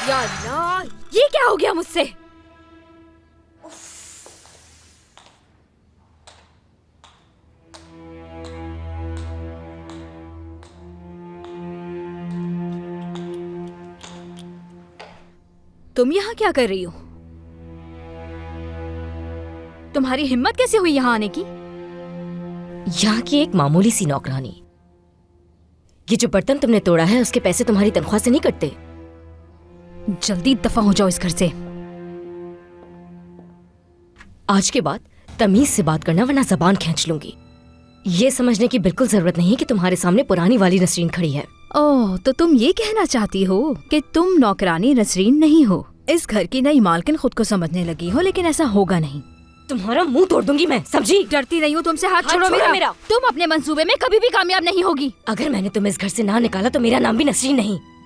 या अल्लाह, ये क्या हो गया मुझसे? तुम यहाँ क्या कर रही हो? तुम्हारी हिम्मत कैसे हुई यहाँ आने की? यहाँ की एक मामूली सी नौकरानी। ये जो बर्तन तुमने तोड़ा है उसके पैसे तुम्हारी तनख्वाह से नहीं कटते। जल्दी दफा हो जाओ इस घर से। आज के बाद तमीज से बात करना वरना जबान खींच लूंगी। ये समझने की बिल्कुल जरूरत नहीं है कि तुम्हारे सामने पुरानी वाली नसरीन खड़ी है। ओह, तो तुम ये कहना चाहती हो कि तुम नौकरानी नसरीन नहीं हो। इस घर की नई मालकिन खुद को समझने लगी हो, लेकिन ऐसा होगा नहीं। तुम्हारा मुंह तोड़ दूंगी मैं, समझी? डरती नहीं हूँ तुमसे। हाथ छोड़ो मेरा। तुम अपने मंसूबे में कभी भी कामयाब नहीं होगी। अगर मैंने तुम्हें इस घर से ना निकाला तो मेरा नाम भी नसरीन नहीं।